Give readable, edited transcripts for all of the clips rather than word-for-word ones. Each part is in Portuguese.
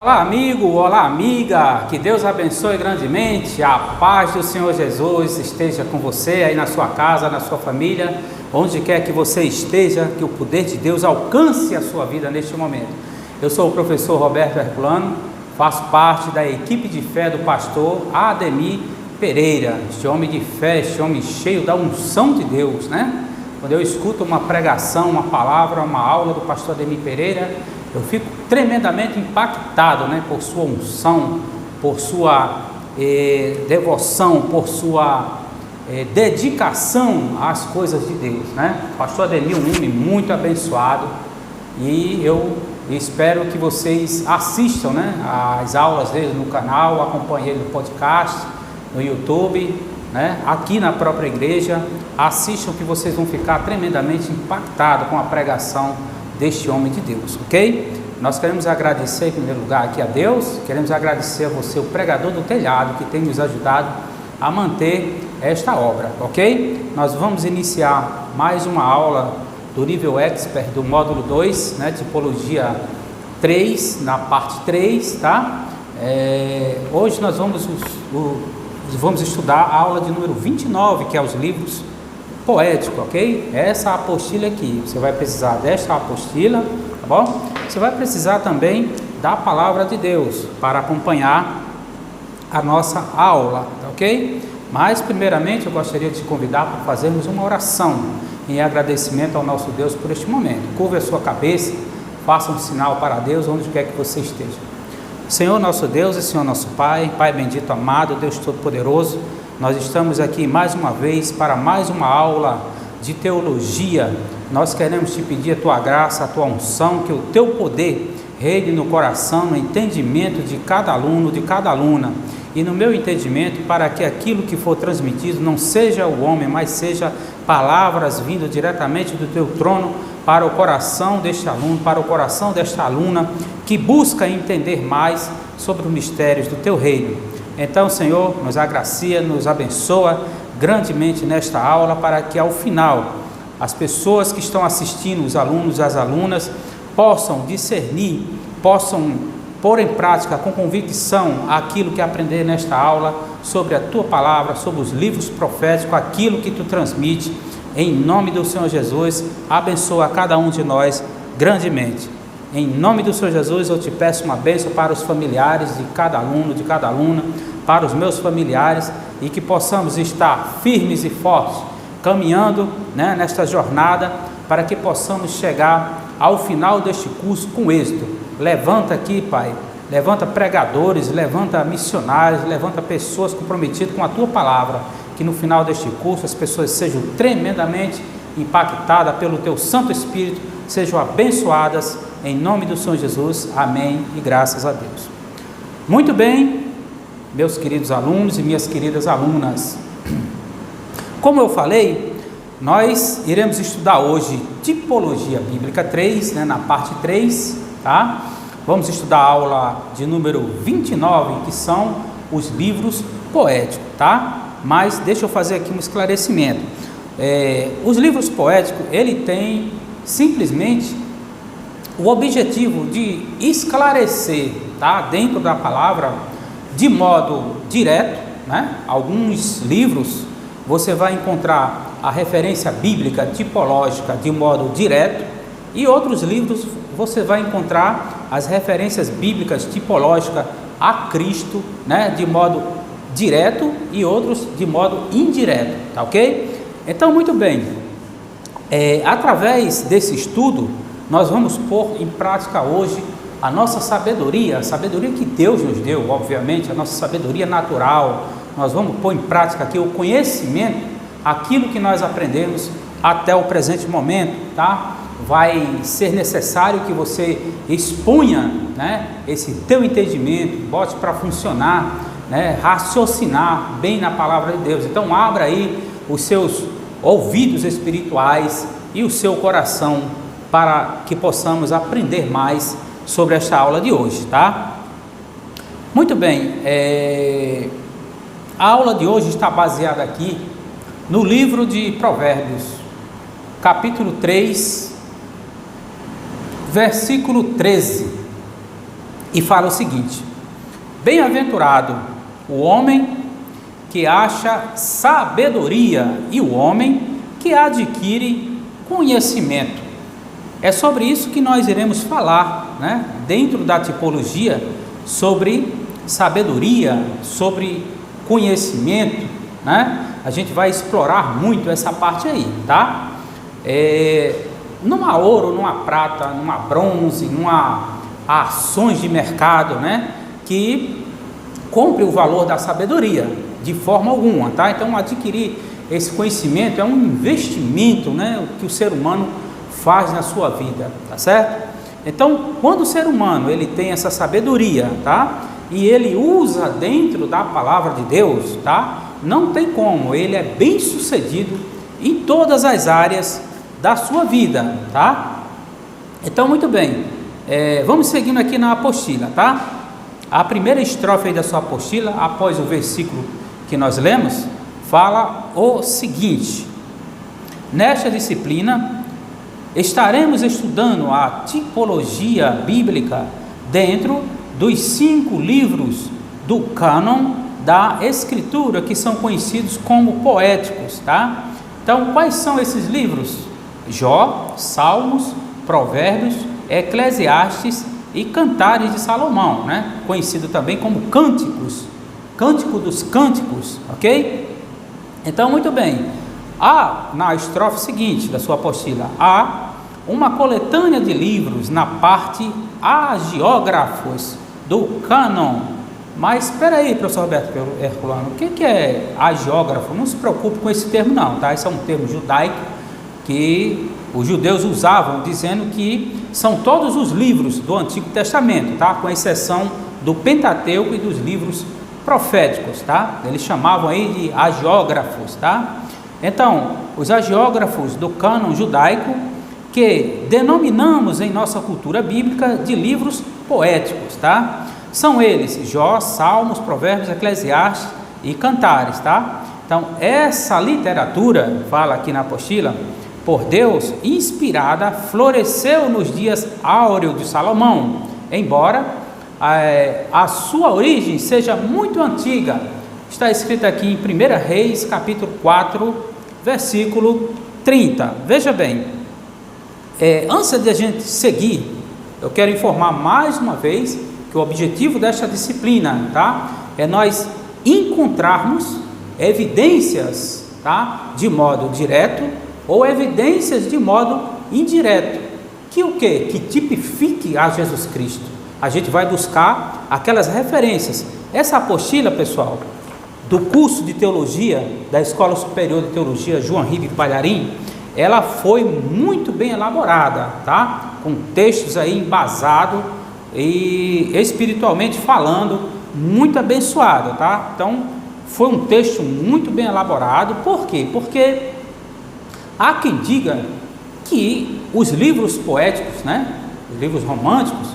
Olá amigo, olá amiga, que Deus abençoe grandemente, a paz do Senhor Jesus esteja com você aí na sua casa, na sua família, onde quer que você esteja, que o poder de Deus alcance a sua vida neste momento. Eu sou o professor Roberto Herculano, faço parte da equipe de fé do pastor Ademir Pereira, este homem de fé, este homem cheio da unção de Deus, né? Quando eu escuto uma pregação, uma palavra, uma aula do pastor Ademir Pereira, eu fico tremendamente impactado, né, por sua unção, por sua devoção, por sua dedicação às coisas de Deus, né? Pastor Ademir é um homem muito abençoado e eu espero que vocês assistam, né, as aulas dele no canal, acompanhem ele no podcast, no YouTube, né, aqui na própria igreja. Assistam que vocês vão ficar tremendamente impactados com a pregação deste homem de Deus, ok? Nós queremos agradecer em primeiro lugar aqui a Deus, queremos agradecer a você, o pregador do telhado, que tem nos ajudado a manter esta obra, ok? Nós vamos iniciar mais uma aula do nível Expert do módulo 2, né, tipologia 3, na parte 3, tá? Hoje nós vamos estudar a aula de número 29, que é os livros poéticos, ok? Essa apostila aqui, você vai precisar desta apostila, tá bom? Você vai precisar também da palavra de Deus para acompanhar a nossa aula, tá ok? Mas primeiramente eu gostaria de te convidar para fazermos uma oração em agradecimento ao nosso Deus por este momento. Curva a sua cabeça, faça um sinal para Deus onde quer que você esteja. Senhor nosso Deus e Senhor nosso Pai, Pai bendito, amado, Deus Todo-Poderoso, nós estamos aqui mais uma vez para mais uma aula de teologia. Nós queremos te pedir a tua graça, a tua unção, que o teu poder reine no coração, no entendimento de cada aluno, de cada aluna, e no meu entendimento, para que aquilo que for transmitido não seja o homem, mas seja palavras vindo diretamente do teu trono para o coração deste aluno, para o coração desta aluna, que busca entender mais sobre os mistérios do teu reino. Então, Senhor, nos agracia, nos abençoa grandemente nesta aula, para que ao final as pessoas que estão assistindo, os alunos e as alunas, possam discernir, possam pôr em prática com convicção aquilo que aprender nesta aula sobre a tua palavra, sobre os livros proféticos, aquilo que tu transmite. Em nome do Senhor Jesus, abençoa cada um de nós grandemente. Em nome do Senhor Jesus, eu te peço uma bênção para os familiares de cada aluno, de cada aluna, para os meus familiares, e que possamos estar firmes e fortes, caminhando, né, nesta jornada, para que possamos chegar ao final deste curso com êxito. Levanta aqui, Pai, levanta pregadores, levanta missionários, levanta pessoas comprometidas com a tua palavra, que no final deste curso as pessoas sejam tremendamente impactadas pelo teu Santo Espírito, sejam abençoadas em nome do Senhor Jesus, amém e graças a Deus. Muito bem, meus queridos alunos e minhas queridas alunas, como eu falei, nós iremos estudar hoje tipologia bíblica 3, né, na parte 3, tá? Vamos estudar a aula de número 29, que são os livros poéticos, tá? Mas deixa eu fazer aqui um esclarecimento. Os livros poéticos, ele tem simplesmente o objetivo de esclarecer, tá, dentro da palavra, de modo direto, né? Alguns livros você vai encontrar a referência bíblica tipológica de modo direto, e outros livros você vai encontrar as referências bíblicas tipológicas a Cristo, né, de modo direto, e outros de modo indireto, tá ok? Então, muito bem, através desse estudo, nós vamos pôr em prática hoje a nossa sabedoria, a sabedoria que Deus nos deu, obviamente, a nossa sabedoria natural. Nós vamos pôr em prática aqui o conhecimento, aquilo que nós aprendemos até o presente momento, tá? Vai ser necessário que você exponha, né, esse teu entendimento, bote para funcionar, né, raciocinar bem na palavra de Deus. Então abra aí os seus ouvidos espirituais e o seu coração para que possamos aprender mais sobre esta aula de hoje, tá? Muito bem, a aula de hoje está baseada aqui no livro de Provérbios, capítulo 3, versículo 13. e fala o seguinte: bem-aventurado o homem que acha sabedoria e o homem que adquire conhecimento. É sobre isso que nós iremos falar, né? Dentro da tipologia, sobre sabedoria, sobre conhecimento, né? A gente vai explorar muito essa parte aí, tá? Numa ouro, numa prata, numa bronze, numa ações de mercado, né? Que compre o valor da sabedoria, de forma alguma, tá? Então, adquirir esse conhecimento é um investimento, né? Que o ser humano faz na sua vida, tá certo? Então, quando o ser humano ele tem essa sabedoria, tá? E ele usa dentro da palavra de Deus, tá? Não tem como, ele é bem sucedido em todas as áreas da sua vida, tá? Então, muito bem, vamos seguindo aqui na apostila, tá? A primeira estrofe aí da sua apostila, após o versículo que nós lemos, fala o seguinte: nesta disciplina estaremos estudando a tipologia bíblica dentro dos 5 livros do cânon da Escritura, que são conhecidos como poéticos, tá? Então, quais são esses livros? Jó, Salmos, Provérbios, Eclesiastes e Cantares de Salomão, né? Conhecido também como Cânticos, Cântico dos Cânticos, ok? Então, muito bem, na estrofe seguinte da sua apostila, há uma coletânea de livros na parte hagiógrafos do cânon. Mas espera aí, professor Roberto Herculano, o que é hagiógrafo? Não se preocupe com esse termo não, tá? Esse é um termo judaico que os judeus usavam, dizendo que são todos os livros do Antigo Testamento, tá? Com exceção do Pentateuco e dos livros proféticos, tá? Eles chamavam aí de hagiógrafos, tá? Então, os hagiógrafos do cânon judaico, que denominamos em nossa cultura bíblica de livros poéticos, tá? São eles Jó, Salmos, Provérbios, Eclesiastes e Cantares, tá? Então, essa literatura, fala aqui na apostila, por Deus inspirada, floresceu nos dias áureos de Salomão, embora a sua origem seja muito antiga. Está escrito aqui em 1 Reis, capítulo 4, versículo 30. Veja bem, antes de a gente seguir, eu quero informar mais uma vez que o objetivo desta disciplina, tá? É nós encontrarmos evidências, tá? De modo direto ou evidências de modo indireto. Que o quê? Que tipifique a Jesus Cristo. A gente vai buscar aquelas referências. Essa apostila, pessoal, do curso de teologia da Escola Superior de Teologia João Ribe Palharim, ela foi muito bem elaborada, tá? Com textos aí embasados e espiritualmente falando, muito abençoado, tá? Então, foi um texto muito bem elaborado. Por quê? Porque há quem diga que os livros poéticos, né? Os livros românticos,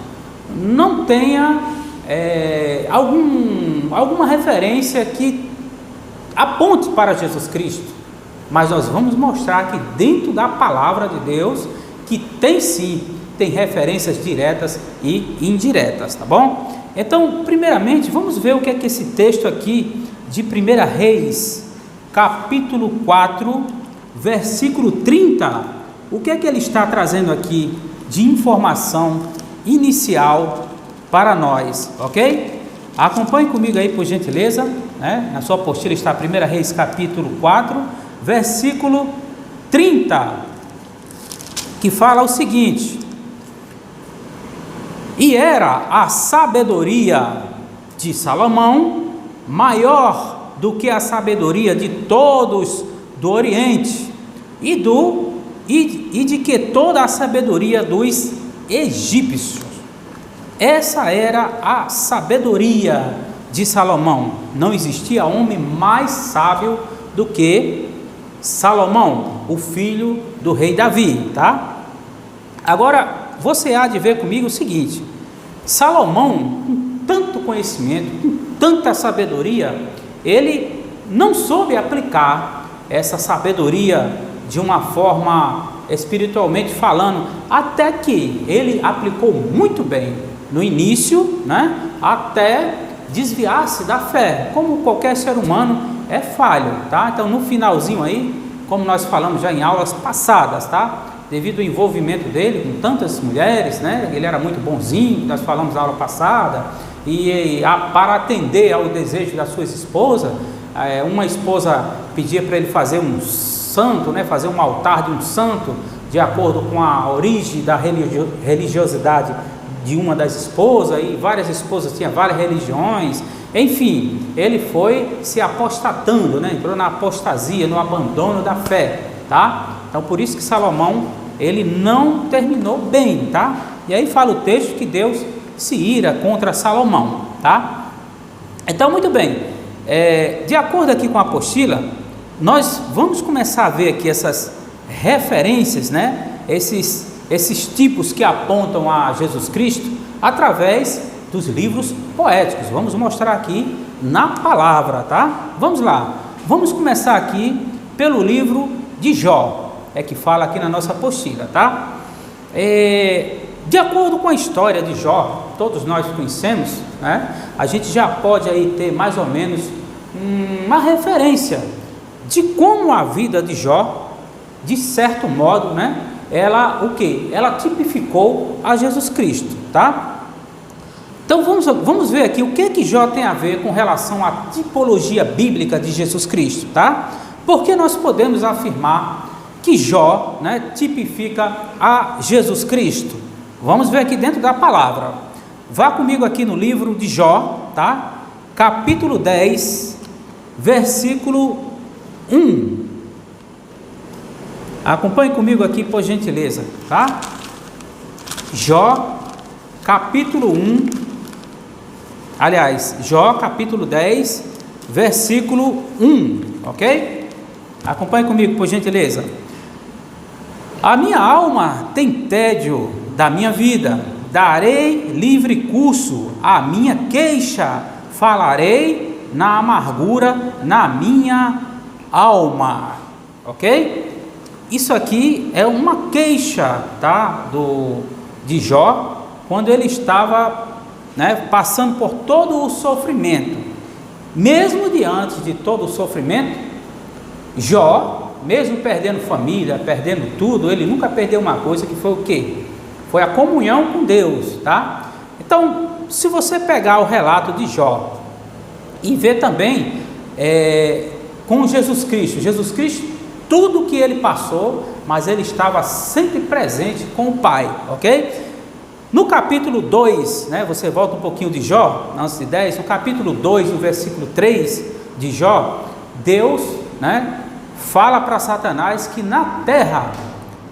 não tenha alguma referência que aponte para Jesus Cristo, mas nós vamos mostrar que dentro da palavra de Deus, que tem sim, tem referências diretas e indiretas, tá bom? Então, primeiramente, vamos ver o que é que esse texto aqui de 1 Reis, capítulo 4, versículo 30, o que é que ele está trazendo aqui de informação inicial para nós, ok? Acompanhe comigo aí, por gentileza, né? Na sua apostila está 1 Reis, capítulo 4, versículo 30, que fala o seguinte: e era a sabedoria de Salomão maior do que a sabedoria de todos do Oriente e de que toda a sabedoria dos egípcios. Essa era a sabedoria de Salomão. Não existia homem mais sábio do que Salomão, o filho do rei Davi, tá? Agora, você há de ver comigo o seguinte: Salomão, com tanto conhecimento, com tanta sabedoria, ele não soube aplicar essa sabedoria de uma forma espiritualmente falando, até que ele aplicou muito bem no início, né, até desviar-se da fé, como qualquer ser humano é falho, tá? Então no finalzinho aí, como nós falamos já em aulas passadas, tá? Devido ao envolvimento dele com tantas mulheres, né? Ele era muito bonzinho, nós falamos na aula passada, para atender ao desejo da sua esposa, uma esposa pedia para ele fazer um santo, né? Fazer um altar de um santo, de acordo com a origem da religiosidade de uma das esposas, e várias esposas tinham várias religiões, enfim, ele foi se apostatando, né? Entrou na apostasia, no abandono da fé, tá? Então por isso que Salomão, ele não terminou bem, tá? E aí fala o texto que Deus se ira contra Salomão, tá? Então muito bem, de acordo aqui com a apostila, nós vamos começar a ver aqui essas referências, né? Esses tipos que apontam a Jesus Cristo através dos livros poéticos. Vamos mostrar aqui na palavra, tá? Vamos lá, vamos começar aqui pelo livro de Jó, que fala aqui na nossa apostila, tá? De acordo com a história de Jó, todos nós conhecemos, né? A gente já pode aí ter mais ou menos uma referência de como a vida de Jó, de certo modo, né? Ela tipificou a Jesus Cristo, tá? Então vamos ver aqui o que Jó tem a ver com relação à tipologia bíblica de Jesus Cristo, tá? Porque nós podemos afirmar que Jó, né, tipifica a Jesus Cristo. Vamos ver aqui dentro da palavra. Vá comigo aqui no livro de Jó, tá? Capítulo 10, versículo 1. Acompanhe comigo aqui, por gentileza, tá? Jó, capítulo 1, aliás, Jó, capítulo 10, versículo 1, ok? Acompanhe comigo, por gentileza. A minha alma tem tédio da minha vida, darei livre curso à minha queixa, falarei na amargura na minha alma, ok? Isso aqui é uma queixa, tá, de Jó, quando ele estava, né, passando por todo o sofrimento. Mesmo diante de todo o sofrimento, Jó, mesmo perdendo família, perdendo tudo, ele nunca perdeu uma coisa, que foi o quê? Foi a comunhão com Deus, tá? Então, se você pegar o relato de Jó e ver também com Jesus Cristo, tudo que ele passou, mas ele estava sempre presente com o Pai, ok? No capítulo 2, né, você volta um pouquinho de Jó, antes de 10, no capítulo 2, no versículo 3 de Jó, Deus, né, fala para Satanás que na terra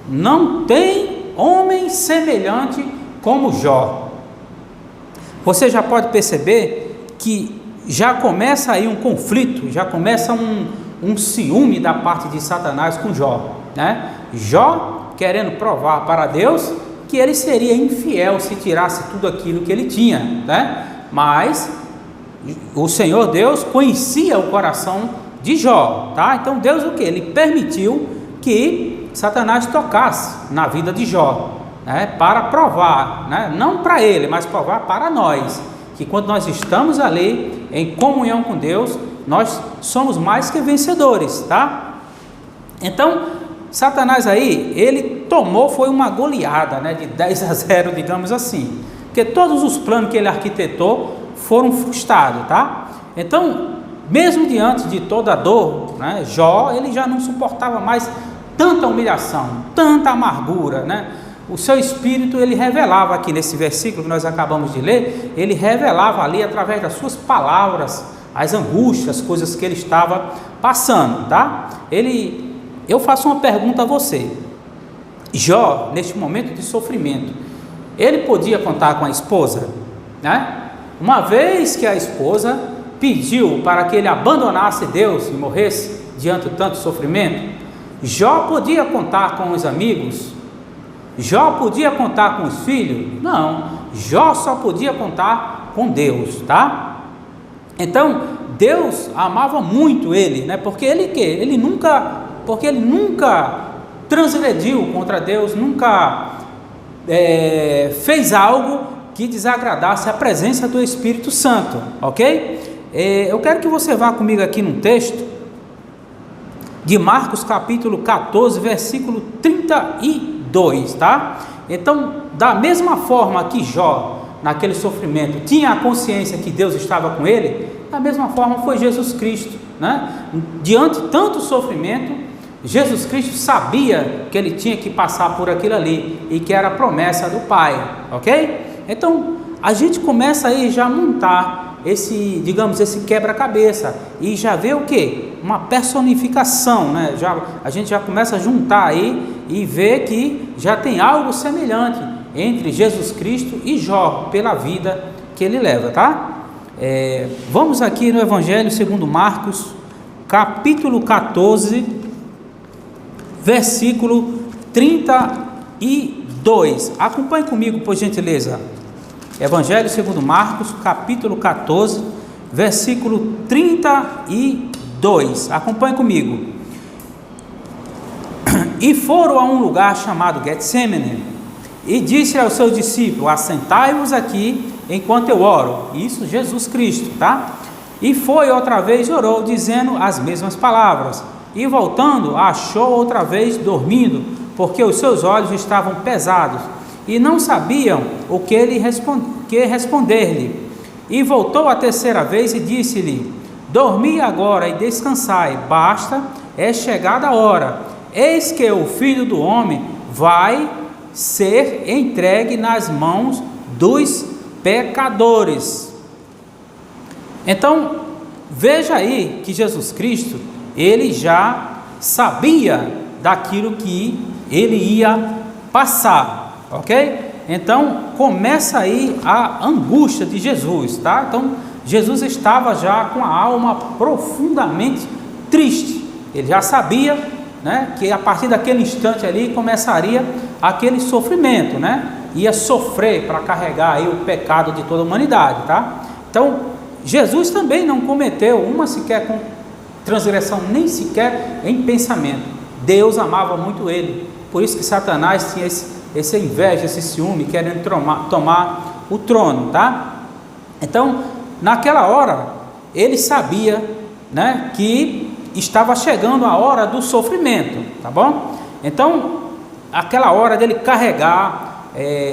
não tem homem semelhante como Jó. Você já pode perceber que já começa aí um conflito, já começa um ciúme da parte de Satanás com Jó, né? Jó querendo provar para Deus que ele seria infiel se tirasse tudo aquilo que ele tinha, né? Mas o Senhor Deus conhecia o coração de Jó, tá? Então Deus o que? Ele permitiu que Satanás tocasse na vida de Jó, né? Para provar, né? Não para ele, mas provar para nós, que quando nós estamos ali em comunhão com Deus, nós somos mais que vencedores, tá? Então, Satanás aí, ele foi uma goleada, né, de 10-0, digamos assim, porque todos os planos que ele arquitetou foram frustrados, tá? Então, mesmo diante de toda a dor, né, Jó, ele já não suportava mais tanta humilhação, tanta amargura, né? O seu espírito, ele revelava aqui nesse versículo que nós acabamos de ler, ele revelava ali através das suas palavras as angústias, as coisas que ele estava passando, tá? Eu faço uma pergunta a você. Jó, neste momento de sofrimento, ele podia contar com a esposa, né? Uma vez que a esposa pediu para que ele abandonasse Deus e morresse diante de tanto sofrimento, Jó podia contar com os amigos? Jó podia contar com os filhos? Não, Jó só podia contar com Deus, tá? Então, Deus amava muito ele, né? Porque ele nunca transgrediu contra Deus, nunca fez algo que desagradasse a presença do Espírito Santo, ok? Eu quero que você vá comigo aqui num texto de Marcos capítulo 14, versículo 32, tá? Então, da mesma forma que Jó, naquele sofrimento, tinha a consciência que Deus estava com ele, da mesma forma foi Jesus Cristo, né? Diante de tanto sofrimento, Jesus Cristo sabia que ele tinha que passar por aquilo ali e que era a promessa do Pai, ok? Então, a gente começa aí já a montar esse quebra-cabeça e já vê o que? Uma personificação, né? A gente já começa a juntar aí e ver que já tem algo semelhante entre Jesus Cristo e Jó, pela vida que ele leva, tá? Vamos aqui no Evangelho segundo Marcos, capítulo 14, versículo 32. Acompanhe comigo, por gentileza. Evangelho segundo Marcos, capítulo 14, versículo 32. Acompanhe comigo. E foram a um lugar chamado Getsemane, e disse aos seus discípulos: assentai-vos aqui enquanto eu oro. Isso Jesus Cristo, tá? E foi outra vez e orou, dizendo as mesmas palavras. E voltando, achou outra vez dormindo, porque os seus olhos estavam pesados, e não sabiam o que responder-lhe. E voltou a terceira vez e disse-lhe: dormi agora e descansai, basta, é chegada a hora. Eis que o Filho do Homem vai ser entregue nas mãos dos pecadores. Então, veja aí que Jesus Cristo, ele já sabia daquilo que ele ia passar, ok? Então, começa aí a angústia de Jesus, tá? Então, Jesus estava já com a alma profundamente triste. Ele já sabia, né, que a partir daquele instante ali começaria aquele sofrimento, né? Ia sofrer para carregar aí o pecado de toda a humanidade, tá? Então, Jesus também não cometeu uma sequer com transgressão, nem sequer em pensamento. Deus amava muito ele, por isso que Satanás tinha essa inveja, esse ciúme, querendo tomar o trono, tá? Então, naquela hora, ele sabia, né, que estava chegando a hora do sofrimento, tá bom? Então, aquela hora dele carregar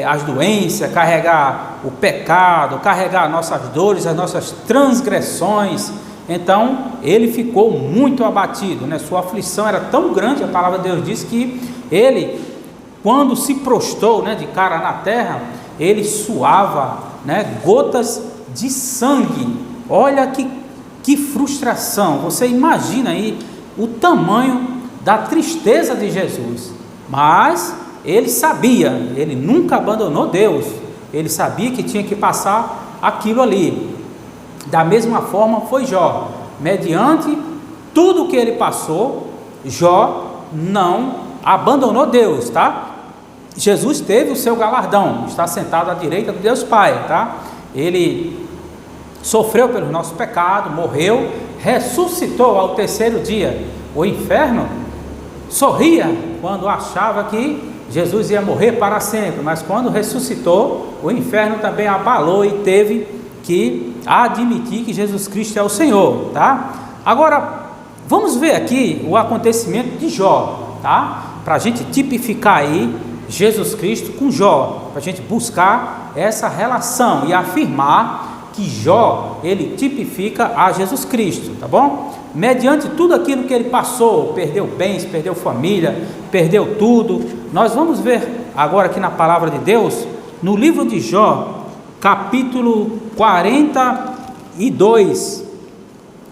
as doenças, carregar o pecado, carregar nossas dores, as nossas transgressões. Então, ele ficou muito abatido, né? Sua aflição era tão grande, a palavra de Deus diz que ele, quando se prostrou, né, de cara na terra, ele suava, né, gotas de sangue. Olha que frustração. Você imagina aí o tamanho da tristeza de Jesus. Mas ele sabia, ele nunca abandonou Deus. Ele sabia que tinha que passar aquilo ali. Da mesma forma foi Jó. Mediante tudo que ele passou, Jó não abandonou Deus, tá? Jesus teve o seu galardão, está sentado à direita de Deus Pai, tá? Ele sofreu pelos nossos pecados, morreu, ressuscitou ao terceiro dia. O inferno sorria quando achava que Jesus ia morrer para sempre, mas quando ressuscitou, o inferno também abalou e teve que admitir que Jesus Cristo é o Senhor, tá? Agora, vamos ver aqui o acontecimento de Jó, tá? Para a gente tipificar aí Jesus Cristo com Jó, para a gente buscar essa relação e afirmar que Jó, ele tipifica a Jesus Cristo, tá bom? Mediante tudo aquilo que ele passou, perdeu bens, perdeu família, perdeu tudo, nós vamos ver agora aqui na palavra de Deus, no livro de Jó, capítulo 42,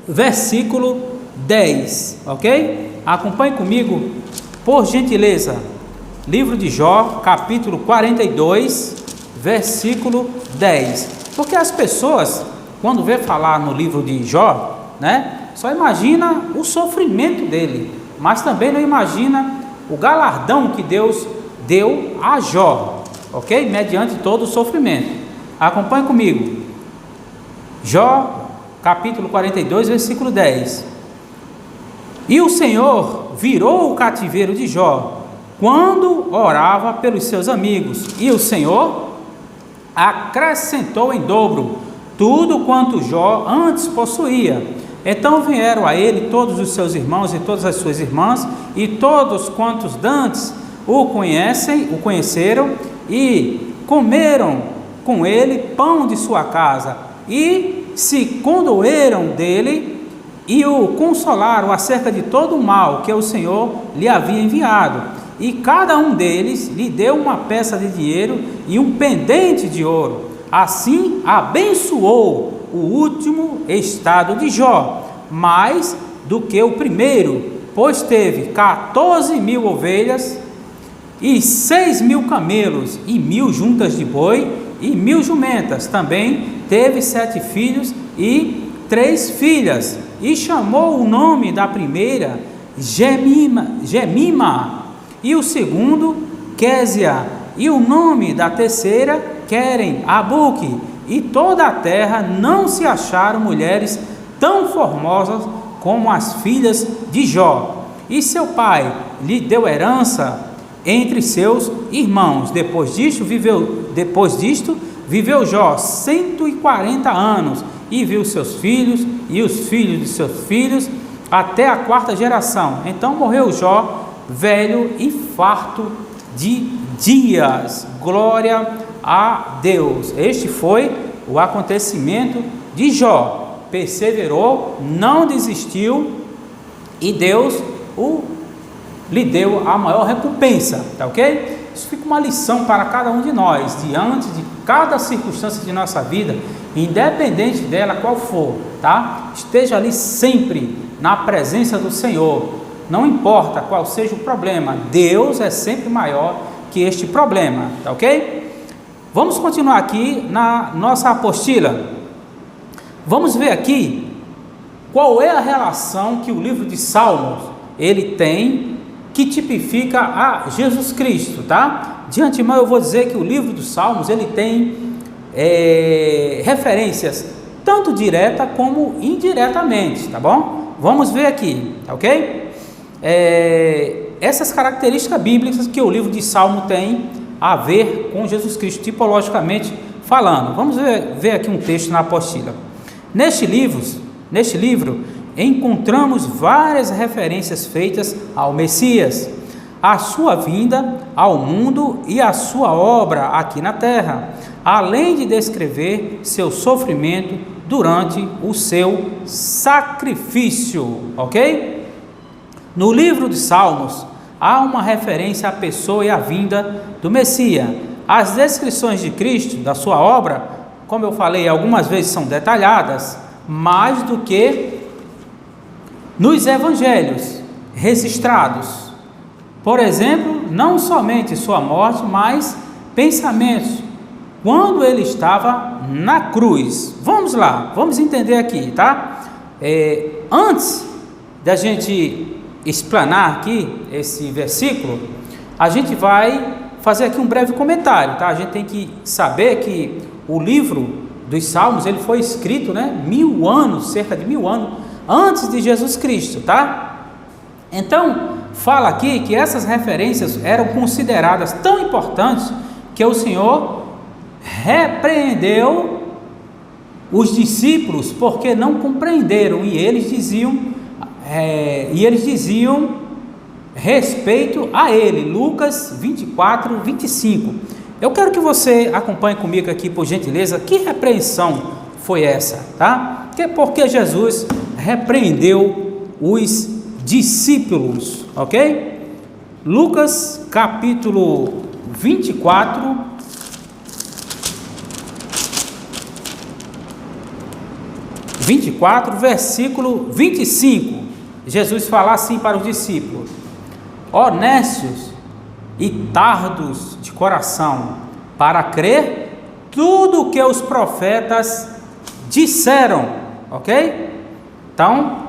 versículo 10, ok? Acompanhe comigo, por gentileza, livro de Jó, capítulo 42, versículo 10, porque as pessoas, quando vê falar no livro de Jó, né, só imagina o sofrimento dele, mas também não imagina o galardão que Deus deu a Jó, ok? Mediante todo o sofrimento. Acompanhe comigo, Jó, capítulo 42, versículo 10. E o Senhor virou o cativeiro de Jó, quando orava pelos seus amigos, e o Senhor acrescentou em dobro tudo quanto Jó antes possuía. Então vieram a ele todos os seus irmãos e todas as suas irmãs, e todos quantos dantes o conheceram, e comeram com ele pão de sua casa, e se condoeram dele, e o consolaram acerca de todo o mal que o Senhor lhe havia enviado. E cada um deles lhe deu uma peça de dinheiro e um pendente de ouro. Assim abençoou o último estado de Jó, mais do que o primeiro, pois teve 14.000 ovelhas e 6.000 camelos e 1.000 juntas de boi e 1.000 jumentas. Também teve 7 filhos e 3 filhas, e chamou o nome da primeira Gemima, e o segundo Késia, e o nome da terceira Querem Abuque. E toda a terra não se acharam mulheres tão formosas como as filhas de Jó. E seu pai lhe deu herança entre seus irmãos. Depois disto viveu Jó 140 anos, e viu seus filhos e os filhos de seus filhos até a 4ª geração. Então morreu Jó velho e farto de dias. Glória a Deus. Este foi o acontecimento de Jó. Perseverou, não desistiu, e Deus lhe deu a maior recompensa, tá ok? Isso fica uma lição para cada um de nós, diante de cada circunstância de nossa vida, independente dela qual for, tá? Esteja ali sempre na presença do Senhor, não importa qual seja o problema, Deus é sempre maior que este problema, tá ok? Vamos continuar aqui na nossa apostila. Vamos ver aqui qual é a relação que o livro de Salmos ele tem, que tipifica a Jesus Cristo, tá? De antemão eu vou dizer que o livro dos Salmos ele tem referências tanto direta como indiretamente, tá bom? Vamos ver aqui, tá ok? Essas características bíblicas que o livro de Salmo tem a ver com Jesus Cristo, tipologicamente falando. Vamos ver aqui um texto na apostila. Neste livro encontramos várias referências feitas ao Messias, a sua vinda ao mundo e a sua obra aqui na terra, além de descrever seu sofrimento durante o seu sacrifício, ok? No livro de Salmos há uma referência à pessoa e à vinda do Messias. As descrições de Cristo, da sua obra, como eu falei, algumas vezes são detalhadas, mais do que nos evangelhos registrados. Por exemplo, não somente sua morte, mas pensamentos, quando ele estava na cruz. Vamos lá, vamos entender aqui, tá? Antes da gente explanar aqui esse versículo, a gente vai fazer aqui um breve comentário, tá? A gente tem que saber que o livro dos Salmos, ele foi escrito, né, 1000 anos, cerca de 1000 anos, antes de Jesus Cristo, tá? Então, fala aqui que essas referências eram consideradas tão importantes que o Senhor repreendeu os discípulos porque não compreenderam, e eles diziam respeito a ele. Lucas 24, 25. Eu quero que você acompanhe comigo aqui, por gentileza, que repreensão foi essa, tá? Porque Jesus repreendeu os discípulos, ok? Lucas capítulo 24, versículo 25, Jesus fala assim para os discípulos: honestos e tardos de coração, para crer tudo o que os profetas disseram, ok? Então,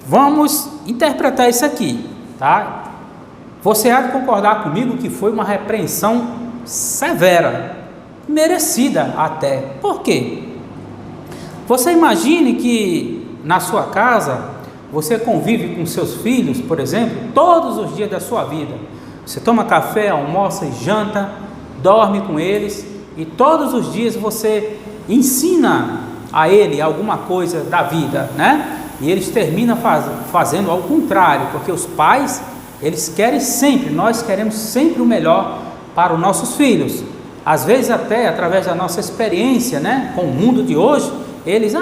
vamos interpretar isso aqui, tá? Você há de concordar comigo que foi uma repreensão severa, merecida até. Por quê? Você imagine que na sua casa você convive com seus filhos, por exemplo, todos os dias da sua vida. Você toma café, almoça e janta, dorme com eles, e todos os dias você ensina a ele alguma coisa da vida, né? E eles terminam fazendo ao contrário, porque os pais, eles querem sempre, nós queremos sempre o melhor para os nossos filhos. Às vezes até através da nossa experiência, né, com o mundo de hoje, eles,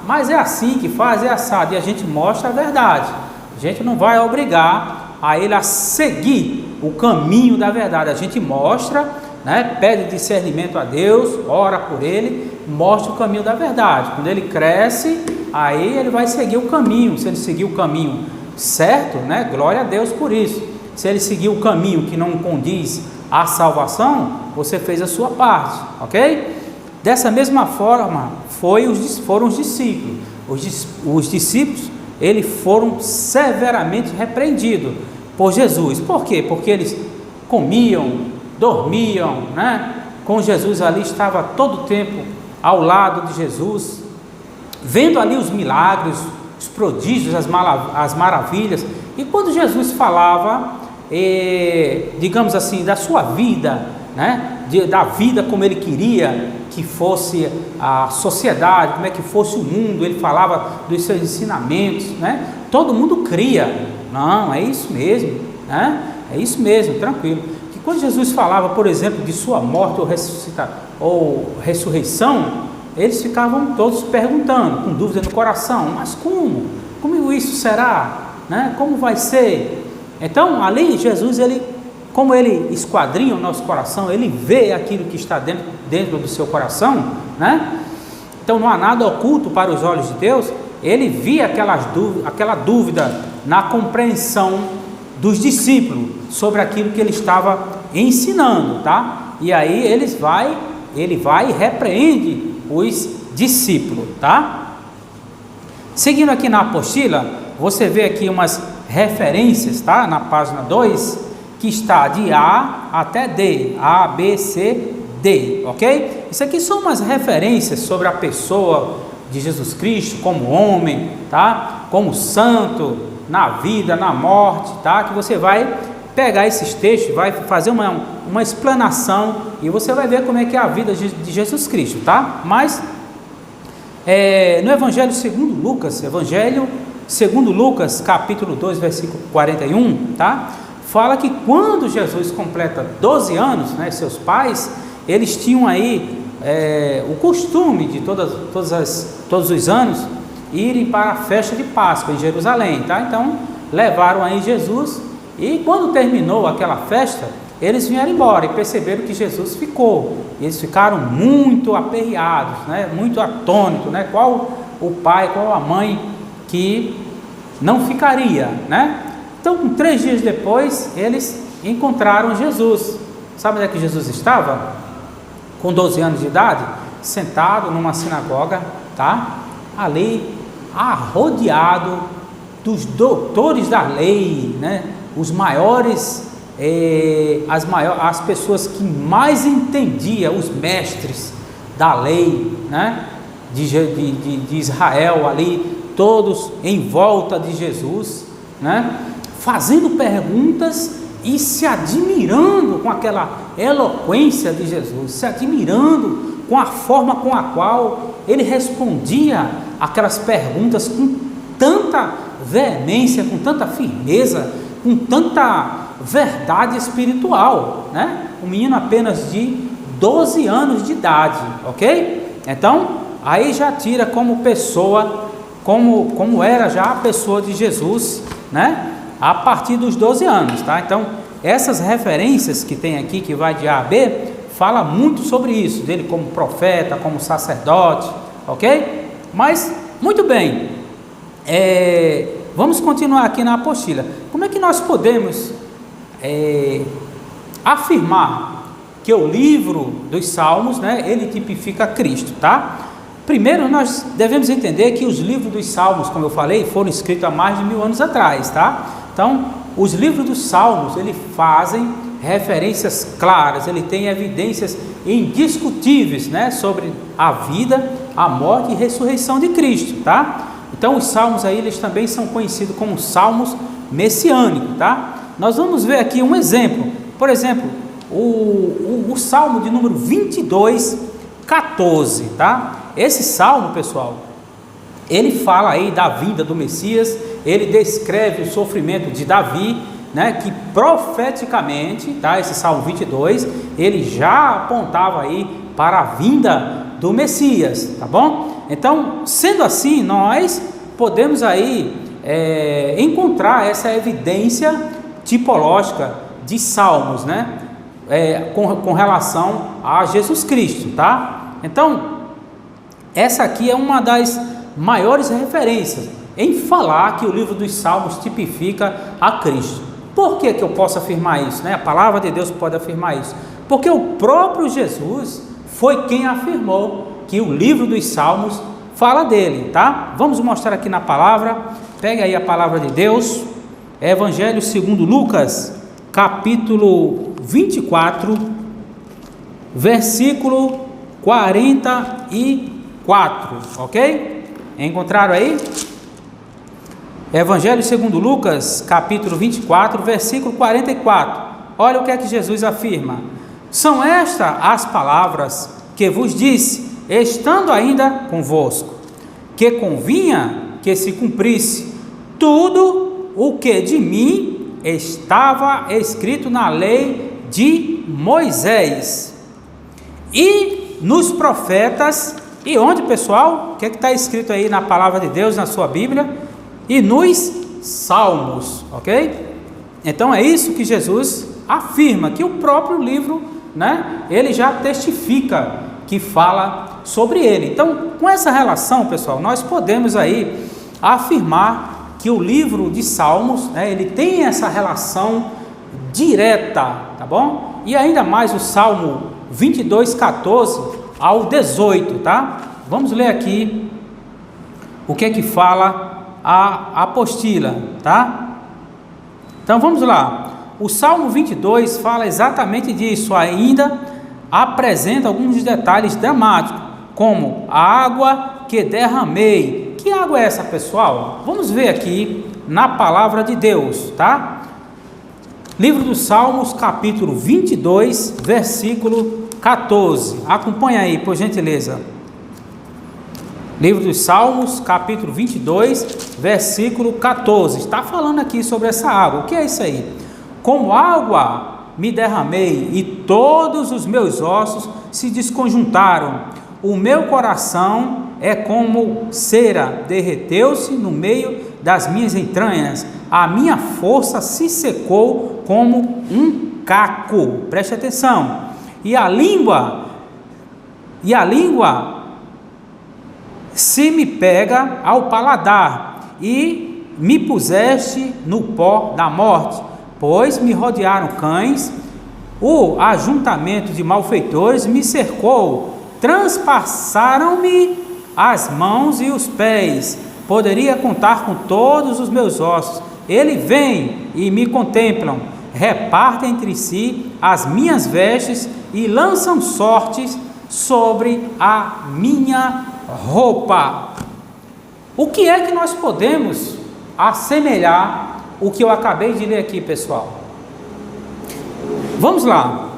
mas é assim que faz, é assado, e a gente mostra a verdade. A gente não vai obrigar a ele a seguir o caminho da verdade, a gente mostra, né, pede discernimento a Deus, ora por ele, mostra o caminho da verdade. Quando ele cresce, aí ele vai seguir o caminho. Se ele seguir o caminho certo, né, glória a Deus por isso. Se ele seguir o caminho que não condiz à salvação, você fez a sua parte, ok? Dessa mesma forma foram os discípulos. Os discípulos, eles foram severamente repreendidos por Jesus. Por quê? Porque eles comiam, dormiam, né? Com Jesus ali, estava todo o tempo ao lado de Jesus, vendo ali os milagres, os prodígios, as maravilhas. E quando Jesus falava, digamos assim, da sua vida, né? Da vida como ele queria que fosse a sociedade, como é que fosse o mundo, ele falava dos seus ensinamentos, né? Todo mundo cria, não, é isso mesmo, né? É isso mesmo, tranquilo. Que quando Jesus falava, por exemplo, de sua morte ou ressurreição, eles ficavam todos perguntando, com dúvida no coração, mas como isso será, né? Como vai ser? Então, ali Jesus, como ele esquadrinha o nosso coração, ele vê aquilo que está dentro do seu coração, né? Então não há nada oculto para os olhos de Deus. Ele via aquela dúvida na compreensão dos discípulos sobre aquilo que ele estava ensinando, tá? E aí ele vai e repreende os discípulos, tá? Seguindo aqui na apostila, você vê aqui umas referências, tá? Na página 2, que está de A até D, A, B, C, D, ok? Isso aqui são umas referências sobre a pessoa de Jesus Cristo como homem, tá? Como santo, na vida, na morte, tá? Que você vai pegar esses textos, vai fazer uma explanação e você vai ver como é que é a vida de Jesus Cristo, tá? Mas no Evangelho segundo Lucas, capítulo 2, versículo 41, tá? Fala que quando Jesus completa 12 anos, né, seus pais, eles tinham aí o costume de todos os anos irem para a festa de Páscoa em Jerusalém, tá? Então levaram aí Jesus e quando terminou aquela festa, eles vieram embora e perceberam que Jesus ficou. E eles ficaram muito aperreados, né? Muito atônitos, né? Qual o pai, qual a mãe que não ficaria, né? Então, 3 dias depois, eles encontraram Jesus. Sabe onde é que Jesus estava? Com 12 anos de idade, sentado numa sinagoga, tá? Ali, arrodeado dos doutores da lei, né? Os maiores, as pessoas que mais entendiam, os mestres da lei, né? De Israel ali, todos em volta de Jesus, né? Fazendo perguntas e se admirando com aquela eloquência de Jesus, se admirando com a forma com a qual ele respondia aquelas perguntas com tanta veemência, com tanta firmeza, com tanta verdade espiritual, né? Um menino apenas de 12 anos de idade, ok? Então, aí já tira como pessoa, como era já a pessoa de Jesus, né? A partir dos 12 anos, tá? Então, essas referências que tem aqui, que vai de A a B, fala muito sobre isso, dele como profeta, como sacerdote, ok? Mas, muito bem, vamos continuar aqui na apostila. Como é que nós podemos afirmar que o livro dos Salmos, né, ele tipifica Cristo, tá? Primeiro, nós devemos entender que os livros dos Salmos, como eu falei, foram escritos há mais de 1000 anos atrás, tá? Então, os livros dos Salmos, eles fazem referências claras, ele tem evidências indiscutíveis, né, sobre a vida, a morte e ressurreição de Cristo, tá? Então, os Salmos aí, eles também são conhecidos como Salmos messiânicos, tá? Nós vamos ver aqui um exemplo. Por exemplo, o Salmo de número 22, 14, tá? Esse Salmo, pessoal, ele fala aí da vinda do Messias, ele descreve o sofrimento de Davi, né, que profeticamente, tá, esse Salmo 22, ele já apontava aí para a vinda do Messias, tá bom? Então, sendo assim, nós podemos aí encontrar essa evidência tipológica de Salmos, né, com relação a Jesus Cristo, tá? Então, essa aqui é uma das maiores referências em falar que o livro dos Salmos tipifica a Cristo. Por que eu posso afirmar isso, né? A palavra de Deus pode afirmar isso, porque o próprio Jesus foi quem afirmou que o livro dos Salmos fala dele, tá? Vamos mostrar aqui na palavra. Pega aí a palavra de Deus, Evangelho segundo Lucas, capítulo 24, versículo 44, ok? Encontraram aí? Evangelho segundo Lucas, capítulo 24, versículo 44. Olha o que é que Jesus afirma: são estas as palavras que vos disse, estando ainda convosco, que convinha que se cumprisse tudo o que de mim estava escrito na lei de Moisés e nos profetas. E onde, pessoal? O que está escrito aí na palavra de Deus, na sua Bíblia? E nos Salmos, ok? Então é isso que Jesus afirma, que o próprio livro, né, ele já testifica que fala sobre ele. Então, com essa relação, pessoal, nós podemos aí afirmar que o livro de Salmos, né, ele tem essa relação direta, tá bom? E ainda mais o Salmo 22, 14 ao 18, tá? Vamos ler aqui o que é que fala a apostila, tá? Então vamos lá. O Salmo 22 fala exatamente disso, ainda apresenta alguns detalhes dramáticos, como a água que derramei. Que água é essa, pessoal? Vamos ver aqui na palavra de Deus, tá? Livro dos Salmos, capítulo 22, versículo 14. Acompanha aí, por gentileza. Livro dos Salmos, capítulo 22, versículo 14. Está falando aqui sobre essa água. O que é isso aí? Como água me derramei e todos os meus ossos se desconjuntaram. O meu coração é como cera, derreteu-se no meio das minhas entranhas. A minha força se secou como um caco. Preste atenção. E a língua se me pega ao paladar, e me puseste no pó da morte, pois me rodearam cães, o ajuntamento de malfeitores me cercou, transpassaram-me as mãos e os pés, poderia contar com todos os meus ossos. Ele vem e me contemplam, repartem entre si as minhas vestes e lançam sortes sobre a minha roupa. O que é que nós podemos assemelhar o que eu acabei de ler aqui, pessoal? Vamos lá.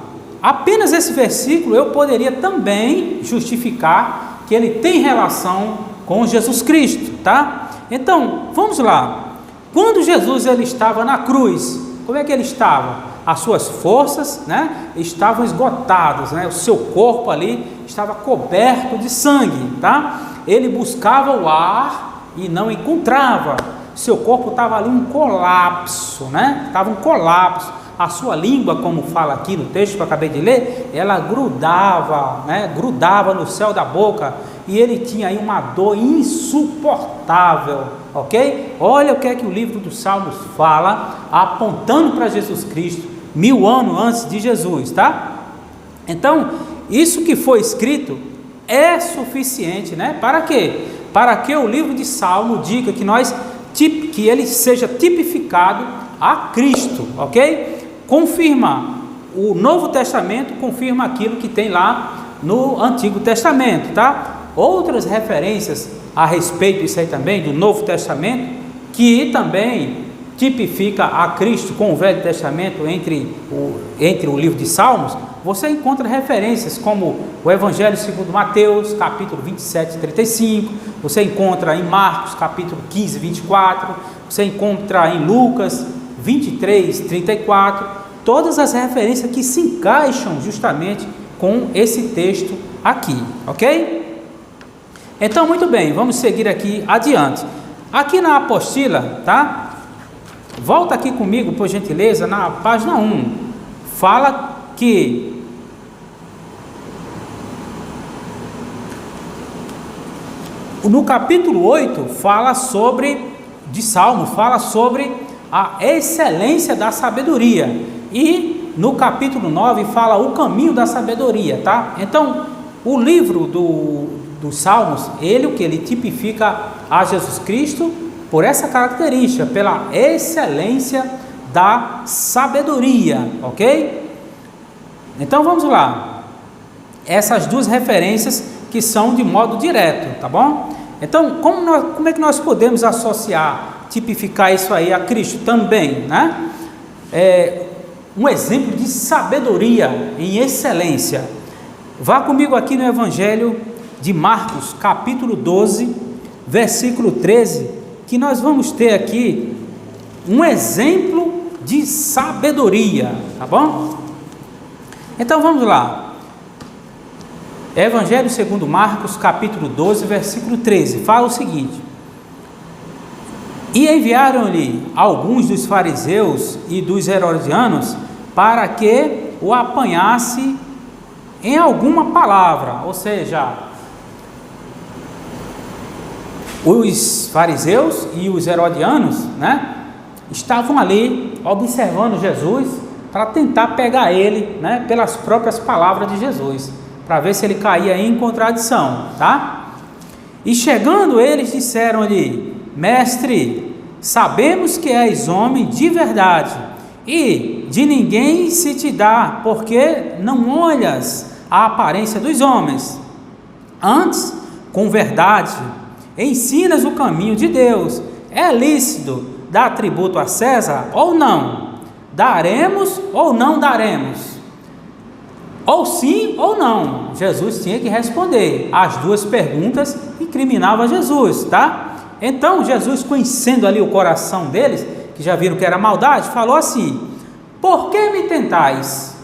Apenas esse versículo eu poderia também justificar que ele tem relação com Jesus Cristo, tá? Então, vamos lá. Quando Jesus ele estava na cruz, como é que ele estava? As suas forças, né, estavam esgotadas, né? O seu corpo ali estava coberto de sangue, tá? Ele buscava o ar e não encontrava. Seu corpo estava ali um colapso, né? Estava um colapso. A sua língua, como fala aqui no texto que eu acabei de ler, ela grudava, né? Grudava no céu da boca, e ele tinha aí uma dor insuportável, ok? Olha o que é que o livro dos Salmos fala, apontando para Jesus Cristo, 1000 anos antes de Jesus, tá? Então, isso que foi escrito é suficiente, né? Para quê? Para que o livro de Salmo diga que ele seja tipificado a Cristo, ok? Confirma, o Novo Testamento confirma aquilo que tem lá no Antigo Testamento, tá? Outras referências a respeito disso aí também, do Novo Testamento, que também tipifica a Cristo com o Velho Testamento entre o livro de Salmos, você encontra referências como o Evangelho segundo Mateus, capítulo 27 e 35, você encontra em Marcos, capítulo 15 e 24, você encontra em Lucas 23 e 34, todas as referências que se encaixam justamente com esse texto aqui, ok? Então, muito bem, vamos seguir aqui adiante. Aqui na apostila, tá? Volta aqui comigo, por gentileza, na página 1. Fala que no capítulo 8 fala de Salmos, fala sobre a excelência da sabedoria. E no capítulo 9 fala o caminho da sabedoria, tá? Então, o livro dos Salmos, ele tipifica a Jesus Cristo por essa característica, pela excelência da sabedoria, ok? Então vamos lá, essas duas referências que são de modo direto, tá bom? Então como é que nós podemos associar, tipificar isso aí a Cristo também, né? Um exemplo de sabedoria em excelência. Vá comigo aqui no Evangelho de Marcos, capítulo 12, versículo 13, que nós vamos ter aqui um exemplo de sabedoria, tá bom? Então vamos lá. Evangelho segundo Marcos, capítulo 12, versículo 13, fala o seguinte: e enviaram-lhe alguns dos fariseus e dos herodianos para que o apanhasse em alguma palavra, ou seja, os fariseus e os herodianos, né, estavam ali observando Jesus para tentar pegar ele, né, pelas próprias palavras de Jesus, para ver se ele caía em contradição, tá? E chegando eles disseram-lhe: mestre, sabemos que és homem de verdade e de ninguém se te dá, porque não olhas a aparência dos homens, antes com verdade ensinas o caminho de Deus. É lícito dar tributo a César ou não? Daremos ou não daremos? Ou sim ou não? Jesus tinha que responder. As duas perguntas incriminavam Jesus, tá? Então Jesus, conhecendo ali o coração deles, que já viram que era maldade, falou assim: por que me tentais?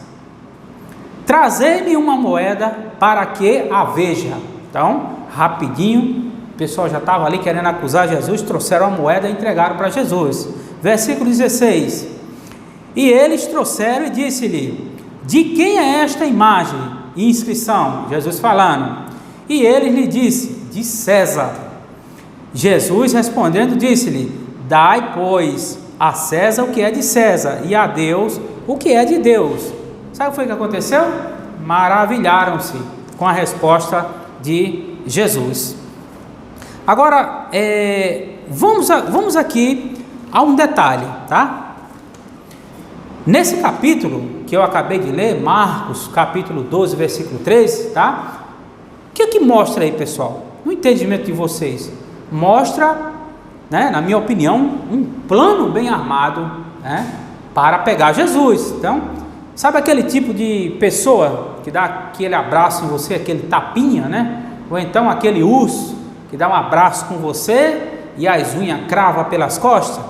Trazei-me uma moeda para que a veja. Então, rapidinho, o pessoal já estava ali querendo acusar Jesus, trouxeram a moeda e entregaram para Jesus. Versículo 16: e eles trouxeram e disse-lhe: de quem é esta imagem e inscrição? Jesus falando. E ele lhe disse: de César. Jesus respondendo disse-lhe: dai, pois, a César o que é de César, e a Deus o que é de Deus. Sabe o que foi que aconteceu? Maravilharam-se com a resposta de Jesus. Agora, vamos aqui a um detalhe, tá? Nesse capítulo que eu acabei de ler, Marcos, capítulo 12, versículo 13, tá? O que mostra aí, pessoal? No entendimento de vocês, mostra, né, na minha opinião, um plano bem armado, né, para pegar Jesus. Então, sabe aquele tipo de pessoa que dá aquele abraço em você, aquele tapinha, né? Ou então aquele urso que dá um abraço com você e as unhas crava pelas costas?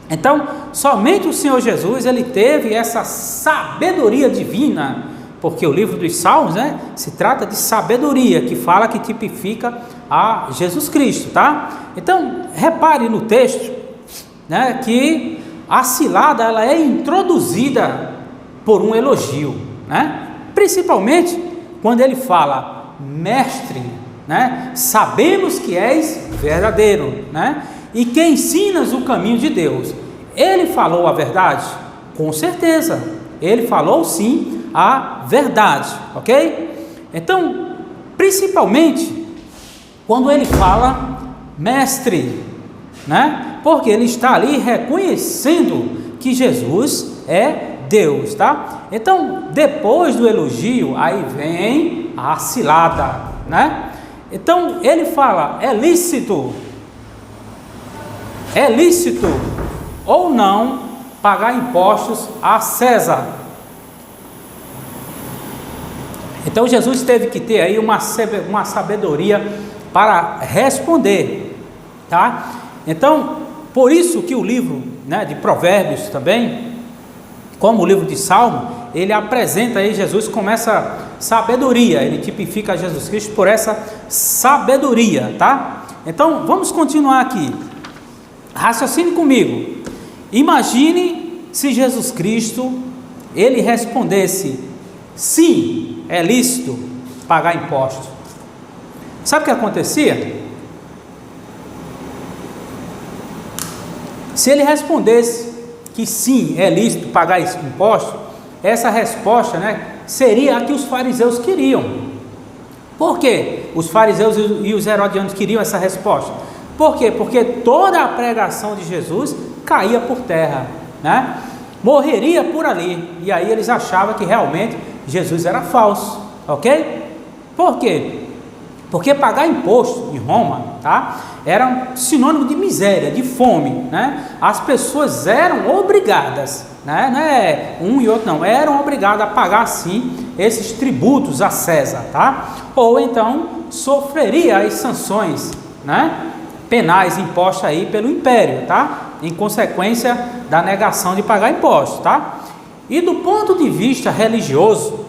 Então, somente o Senhor Jesus, ele teve essa sabedoria divina, porque o livro dos Salmos, né, se trata de sabedoria, que fala, que tipifica a Jesus Cristo, tá? Então, repare no texto, né, que a cilada, ela é introduzida por um elogio, né? Principalmente quando ele fala: mestre, né, sabemos que és verdadeiro, né, e que ensinas o caminho de Deus. Ele falou a verdade? Com certeza, ele falou sim a verdade, ok? Então, principalmente quando ele fala mestre, né, porque ele está ali reconhecendo que Jesus é Deus, tá? Então, depois do elogio, aí vem a cilada, né? Então, ele fala: é lícito ou não pagar impostos a César. Então Jesus teve que ter aí uma sabedoria para responder, tá? Então, por isso que o livro, né, de Provérbios também, como o livro de Salmo, ele apresenta aí Jesus como essa sabedoria, ele tipifica Jesus Cristo por essa sabedoria, tá? Então, vamos continuar aqui. Raciocine comigo. Imagine se Jesus Cristo, ele respondesse: sim, é lícito pagar impostos. Sabe o que acontecia? Se ele respondesse que sim, é lícito pagar impostos, essa resposta, né, seria a que os fariseus queriam. Por quê? Os fariseus e os herodianos queriam essa resposta. Por quê? Porque toda a pregação de Jesus caía por terra, né? Morreria por ali. E aí eles achavam que realmente Jesus era falso, ok? Por quê? Porque pagar imposto em Roma, tá, era um sinônimo de miséria, de fome, né? As pessoas eram obrigadas, né? Não é um e outro não, eram obrigadas a pagar sim esses tributos a César, tá? Ou então sofreria as sanções, né, penais impostas aí pelo império, tá? Em consequência da negação de pagar impostos, tá? E do ponto de vista religioso,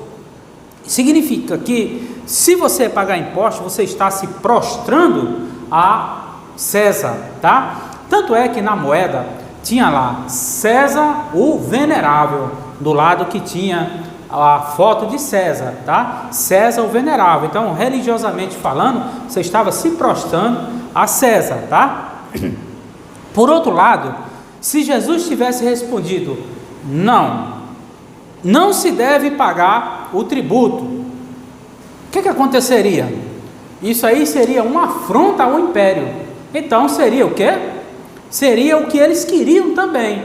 significa que se você pagar imposto, você está se prostrando a César, tá? Tanto é que na moeda tinha lá César o Venerável, do lado que tinha a foto de César, tá? César o Venerável. Então, religiosamente falando, você estava se prostrando a César, tá? Por outro lado, se Jesus tivesse respondido: não se deve pagar o tributo, o que aconteceria? Isso aí seria uma afronta ao império. Então seria o quê? Seria o que eles queriam também.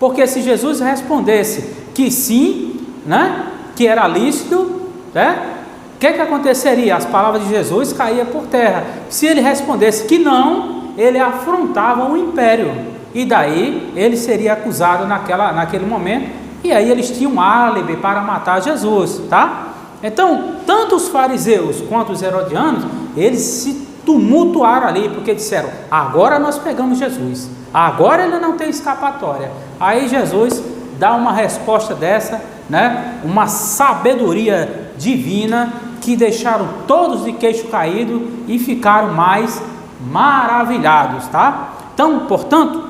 Porque se Jesus respondesse que sim, né, que era lícito, né, o que aconteceria? As palavras de Jesus caíam por terra. Se ele respondesse que não, ele afrontava o império. E daí ele seria acusado naquele momento. E aí eles tinham um álibi para matar Jesus, tá? Então, tanto os fariseus quanto os herodianos, eles se tumultuaram ali, porque disseram: agora nós pegamos Jesus, agora ele não tem escapatória. Aí Jesus dá uma resposta dessa, né? Uma sabedoria divina, que deixaram todos de queixo caído e ficaram mais maravilhados, tá? Então, portanto,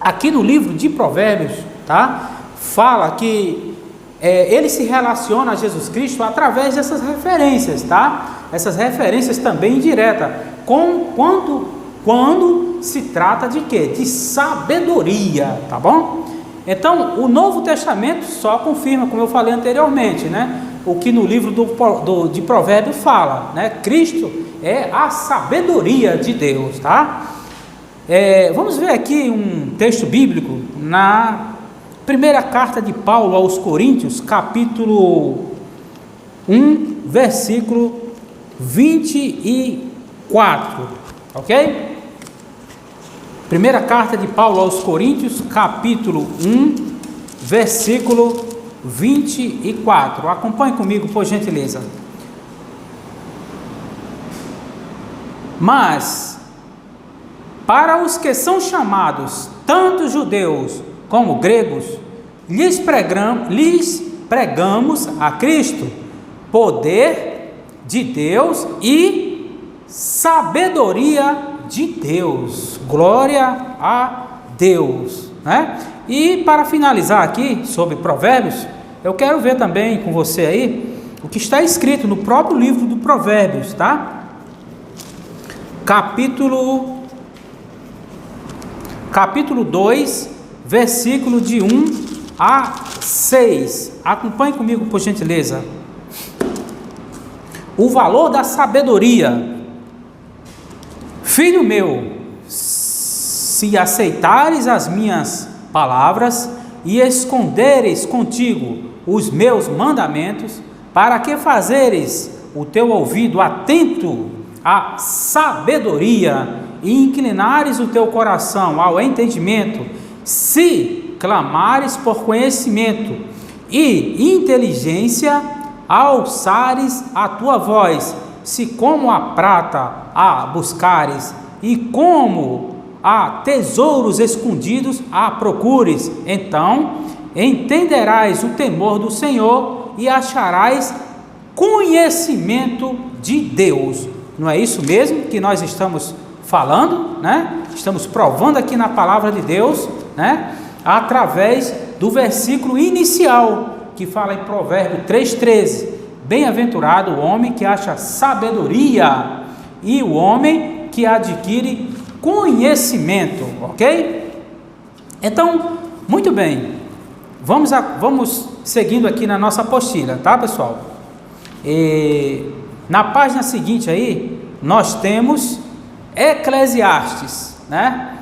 aqui no livro de Provérbios, tá, fala que ele se relaciona a Jesus Cristo através dessas referências, tá? Essas referências também indiretas, quando se trata de quê? De sabedoria, tá bom? Então, o Novo Testamento só confirma, como eu falei anteriormente, né, o que no livro de Provérbios fala, né? Cristo é a sabedoria de Deus, tá? Vamos ver aqui um texto bíblico na primeira carta de Paulo aos Coríntios, capítulo 1, versículo 24, ok? Primeira carta de Paulo aos Coríntios, capítulo 1, versículo 24. Acompanhe comigo, por gentileza. Mas, para os que são chamados, tanto judeus como gregos, lhes pregamos a Cristo, poder de Deus e sabedoria de Deus. Glória a Deus, né? E para finalizar aqui sobre Provérbios, eu quero ver também com você aí o que está escrito no próprio livro do Provérbios, tá? Capítulo 2, versículo de 1 a 6. Acompanhe comigo, por gentileza. O valor da sabedoria. Filho meu, se aceitares as minhas palavras e esconderes contigo os meus mandamentos, para que fazeres o teu ouvido atento à sabedoria e inclinares o teu coração ao entendimento, se clamares por conhecimento e inteligência, alçares a tua voz, se como a prata a buscares, e como a tesouros escondidos a procures, então entenderás o temor do Senhor e acharás conhecimento de Deus. Não é isso mesmo que nós estamos falando, né? Estamos provando aqui na palavra de Deus, né? Através do versículo inicial, que fala em Provérbio 3,13: bem-aventurado o homem que acha sabedoria e o homem que adquire conhecimento, ok? Então, muito bem, vamos seguindo aqui na nossa apostila, tá, pessoal? Na página seguinte aí, nós temos Eclesiastes, né?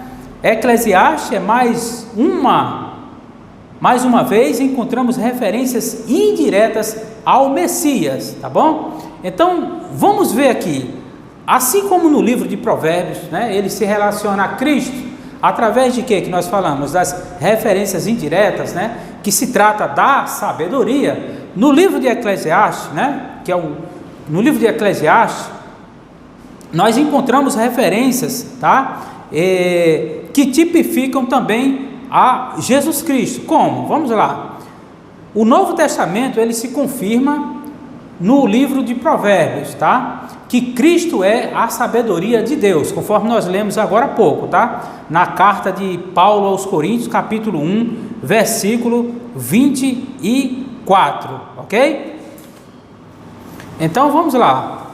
Eclesiastes é mais uma vez encontramos referências indiretas ao Messias, tá bom? Então, vamos ver aqui, assim como no livro de Provérbios, né, ele se relaciona a Cristo, através de quê que nós falamos? Das referências indiretas, né, que se trata da sabedoria. No livro de Eclesiastes, né, no livro de Eclesiastes, nós encontramos referências, tá, que tipificam também a Jesus Cristo. Como? Vamos lá. O Novo Testamento, ele se confirma no livro de Provérbios, tá? Que Cristo é a sabedoria de Deus, conforme nós lemos agora há pouco, tá? Na carta de Paulo aos Coríntios, capítulo 1, versículo 24, ok? Então vamos lá.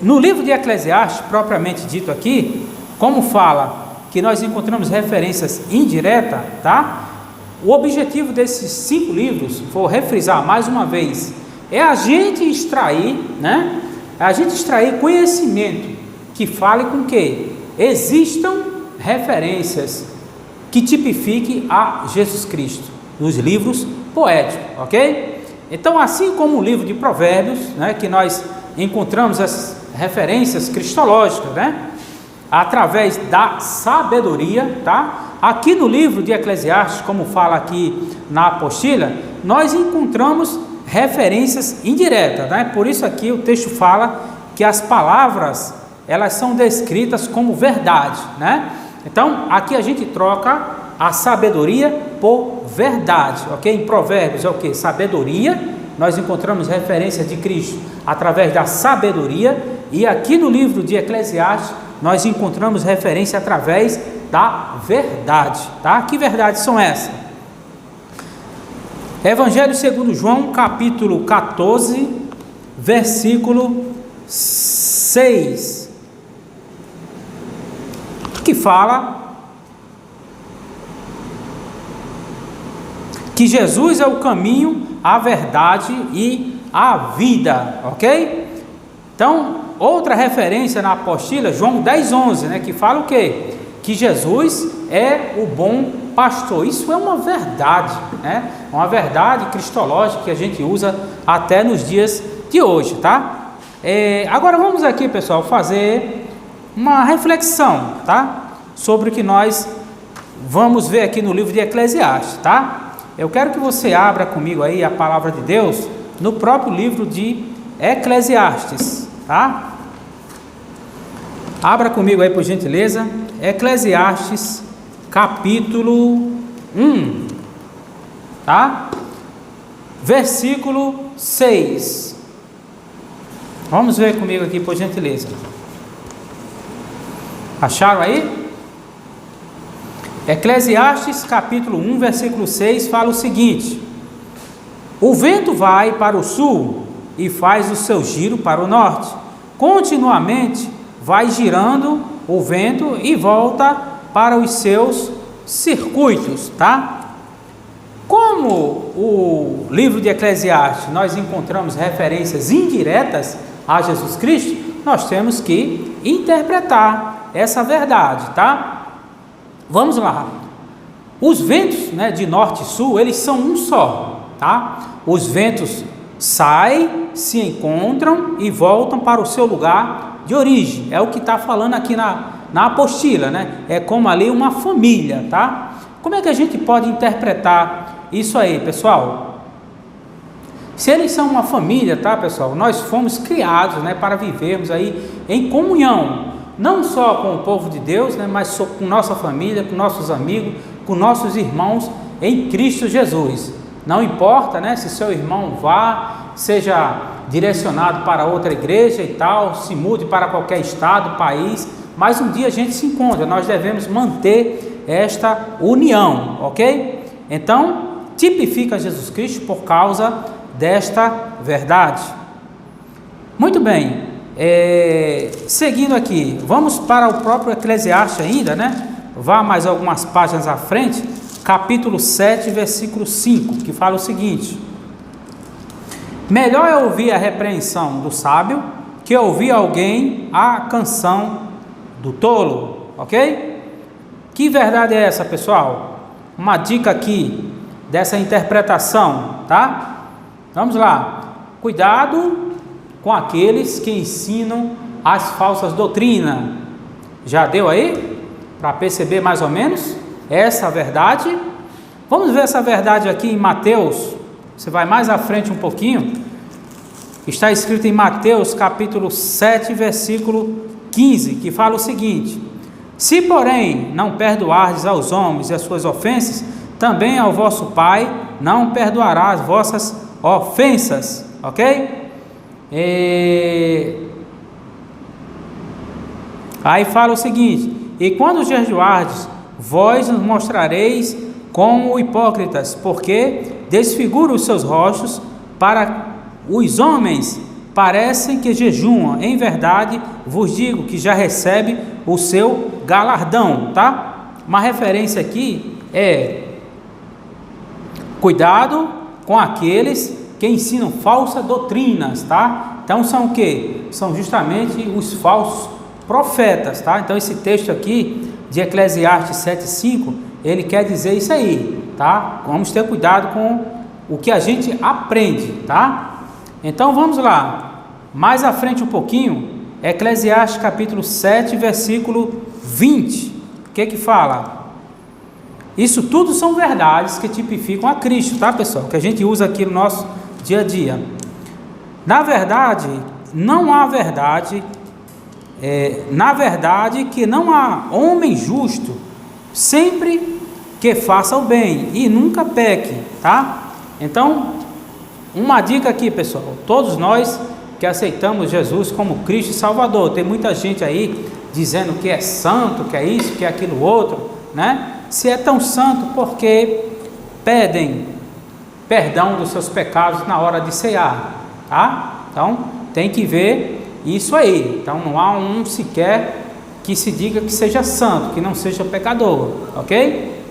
No livro de Eclesiastes, propriamente dito aqui, como fala que nós encontramos referências indiretas, tá? O objetivo desses 5 livros, vou refrisar mais uma vez, é a gente extrair, né? A gente extrair conhecimento que fale com que existam referências que tipifiquem a Jesus Cristo nos livros poéticos, ok? Então, assim como o livro de Provérbios, né, que nós encontramos as referências cristológicas, né, através da sabedoria, tá? Aqui no livro de Eclesiastes, como fala aqui na apostila, nós encontramos referências indiretas, né? Por isso aqui o texto fala que as palavras, elas são descritas como verdade, né? Então, aqui a gente troca a sabedoria por verdade, ok? Em Provérbios é o que? Sabedoria, nós encontramos referência de Cristo através da sabedoria, e aqui no livro de Eclesiastes, nós encontramos referência através da verdade, tá? Que verdades são essas? Evangelho segundo João, capítulo 14, versículo 6, que fala que Jesus é o caminho, a verdade e a vida, ok? Então, outra referência na apostila, João 10:11, né, que fala o quê? Que Jesus é o bom pastor. Isso é uma verdade, né? Uma verdade cristológica que a gente usa até nos dias de hoje, tá? Agora vamos aqui, pessoal, fazer uma reflexão, tá? Sobre o que nós vamos ver aqui no livro de Eclesiastes, tá? Eu quero que você abra comigo aí a palavra de Deus no próprio livro de Eclesiastes, tá? Abra comigo aí, por gentileza, Eclesiastes, capítulo 1, tá? Versículo 6. Vamos ver comigo aqui, por gentileza. Acharam aí? Eclesiastes, capítulo 1, versículo 6, fala o seguinte: o vento vai para o sul e faz o seu giro para o norte. Continuamente vai girando o vento e volta para os seus circuitos, tá? Como o livro de Eclesiastes nós encontramos referências indiretas a Jesus Cristo, nós temos que interpretar essa verdade, tá? Vamos lá. Os ventos, né, de norte e sul, eles são um só, tá? Os ventos saem, se encontram e voltam para o seu lugar de origem. É o que está falando aqui na apostila, né? É como ali uma família, tá? Como é que a gente pode interpretar isso aí, pessoal? Se eles são uma família, tá, pessoal? Nós fomos criados, né, para vivermos aí em comunhão, não só com o povo de Deus, né, mas com nossa família, com nossos amigos, com nossos irmãos em Cristo Jesus. Não importa, né, se seu irmão seja direcionado para outra igreja e tal, se mude para qualquer estado, país, mas um dia a gente se encontra, nós devemos manter esta união, ok? Então, tipifica Jesus Cristo por causa desta verdade. Muito bem, seguindo aqui, vamos para o próprio Eclesiastes ainda, né? Vá mais algumas páginas à frente, capítulo 7, versículo 5, que fala o seguinte: melhor é ouvir a repreensão do sábio que ouvir alguém a canção do tolo, ok? Que verdade é essa, pessoal? Uma dica aqui dessa interpretação, tá? Vamos lá, cuidado com aqueles que ensinam as falsas doutrinas. Já deu aí para perceber mais ou menos essa verdade? Vamos ver essa verdade aqui em Mateus. Você vai mais à frente um pouquinho. Está escrito em Mateus capítulo 7, versículo 15, que fala o seguinte: se porém não perdoardes aos homens as suas ofensas, também ao vosso Pai não perdoará as vossas ofensas, ok? Aí fala o seguinte: e quando jejuardes, vós nos mostrareis como hipócritas, porque desfiguram os seus rostos, para os homens parecem que jejuam, em verdade vos digo que já recebe o seu galardão, tá? Uma referência aqui é: cuidado com aqueles que ensinam falsas doutrinas, tá? Então são o que? São justamente os falsos profetas, tá? Então esse texto aqui de Eclesiastes 7:5, ele quer dizer isso aí, tá? Vamos ter cuidado com o que a gente aprende, tá? Então vamos lá, mais à frente um pouquinho, Eclesiastes capítulo 7, versículo 20, o que fala? Isso tudo são verdades que tipificam a Cristo, tá, pessoal? Que a gente usa aqui no nosso dia a dia. Na verdade, não há verdade, na verdade que não há homem justo, sempre que faça o bem e nunca peque, tá? Então, uma dica aqui, pessoal, todos nós que aceitamos Jesus como Cristo e Salvador, tem muita gente aí dizendo que é santo, que é isso, que é aquilo outro, né? Se é tão santo, porque pedem perdão dos seus pecados na hora de cear, tá? Então, tem que ver isso aí. Então, não há um sequer que se diga que seja santo, que não seja pecador, ok?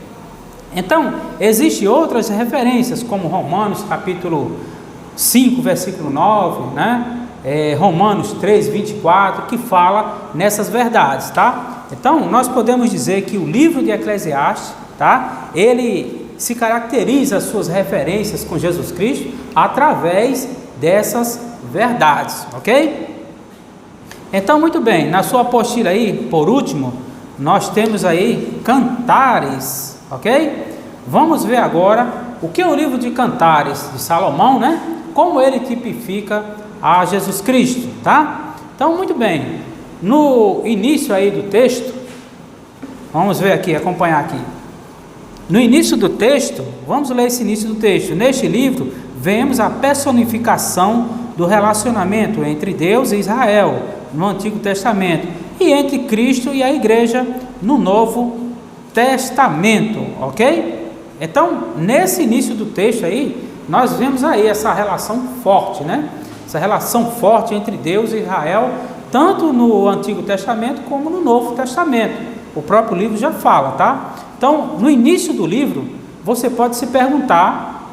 Então, existem outras referências, como Romanos capítulo 5, versículo 9, né? Romanos 3, 24, que fala nessas verdades, tá? Então, nós podemos dizer que o livro de Eclesiastes, tá? Ele se caracteriza as suas referências com Jesus Cristo através dessas verdades, ok? Então, muito bem, na sua apostila aí, por último, nós temos aí Cantares, ok? Vamos ver agora o que é o livro de Cantares de Salomão, né? Como ele tipifica a Jesus Cristo, tá? Então, muito bem, no início aí do texto, vamos ver aqui, acompanhar aqui. No início do texto, vamos ler esse início do texto. Neste livro, vemos a personificação do relacionamento entre Deus e Israel no Antigo Testamento e entre Cristo e a Igreja no Novo Testamento, ok? Então, nesse início do texto aí, nós vemos aí essa relação forte, né? Essa relação forte entre Deus e Israel, tanto no Antigo Testamento como no Novo Testamento. O próprio livro já fala, tá? Então, no início do livro, você pode se perguntar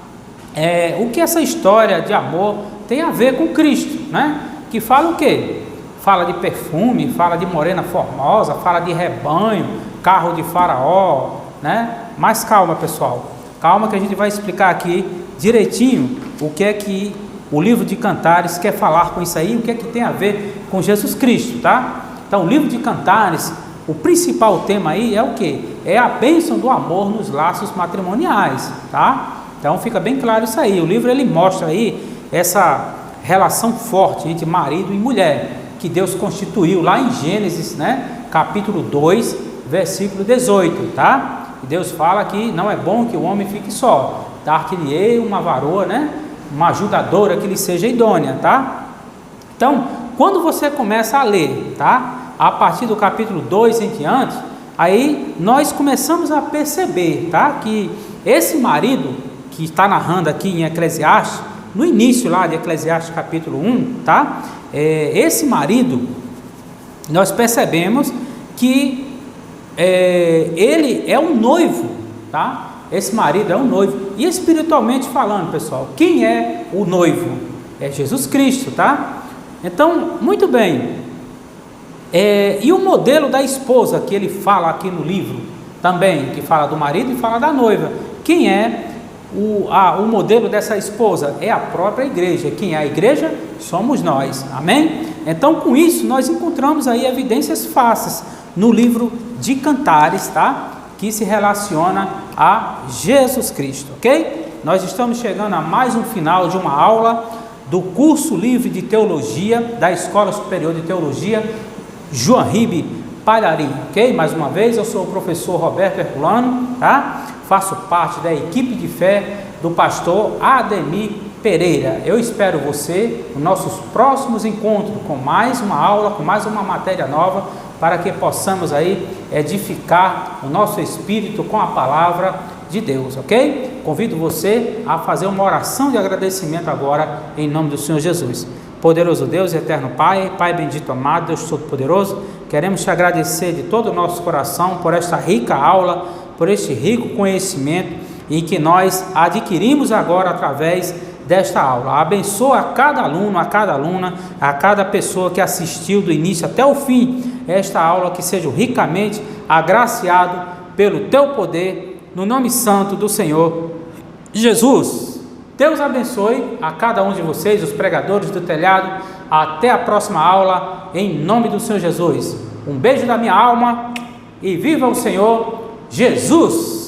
o que essa história de amor tem a ver com Cristo, né? Que fala o quê? Fala de perfume, fala de morena formosa, fala de rebanho, carro de faraó, né? Mas calma, pessoal, calma que a gente vai explicar aqui direitinho o que é que o livro de Cantares quer falar com isso aí, o que é que tem a ver com Jesus Cristo, tá? Então, o livro de Cantares, o principal tema aí é o que? É a bênção do amor nos laços matrimoniais, tá? Então fica bem claro isso aí. O livro ele mostra aí essa relação forte entre marido e mulher que Deus constituiu lá em Gênesis, né? Capítulo 2, versículo 18, tá? E Deus fala que não é bom que o homem fique só, dar-lhe uma varoa, né? Uma ajudadora que lhe seja idônea, tá? Então, quando você começa a ler, tá? A partir do capítulo 2 em diante, aí nós começamos a perceber, tá? Que esse marido que está narrando aqui em Eclesiastes, no início lá de Eclesiastes capítulo 1, tá? Esse marido, nós percebemos que ele é um noivo, tá? Esse marido é um noivo. E espiritualmente falando, pessoal, quem é o noivo? É Jesus Cristo, tá? Então, muito bem. E o modelo da esposa que ele fala aqui no livro também, que fala do marido e fala da noiva. Quem é o modelo dessa esposa? É a própria igreja. Quem é a igreja? Somos nós, amém? Então com isso nós encontramos aí evidências fáceis no livro de Cantares, tá? Que se relaciona a Jesus Cristo, ok? Nós estamos chegando a mais um final de uma aula do curso livre de teologia da Escola Superior de Teologia João Ribe Palharim, ok? Mais uma vez, eu sou o professor Roberto Herculano, tá? Faço parte da equipe de fé do pastor Ademir Pereira. Eu espero você nos nossos próximos encontros com mais uma aula, com mais uma matéria nova, para que possamos aí edificar o nosso espírito com a palavra de Deus, ok? Convido você a fazer uma oração de agradecimento agora, em nome do Senhor Jesus. Poderoso Deus e eterno Pai, Pai bendito amado, Deus Todo-Poderoso, queremos te agradecer de todo o nosso coração por esta rica aula, por este rico conhecimento em que nós adquirimos agora através desta aula. Abençoa a cada aluno, a cada aluna, a cada pessoa que assistiu do início até o fim esta aula, que seja ricamente agraciado pelo teu poder, no nome santo do Senhor Jesus. Deus abençoe a cada um de vocês, os pregadores do telhado. Até a próxima aula, em nome do Senhor Jesus. Um beijo da minha alma e viva o Senhor Jesus!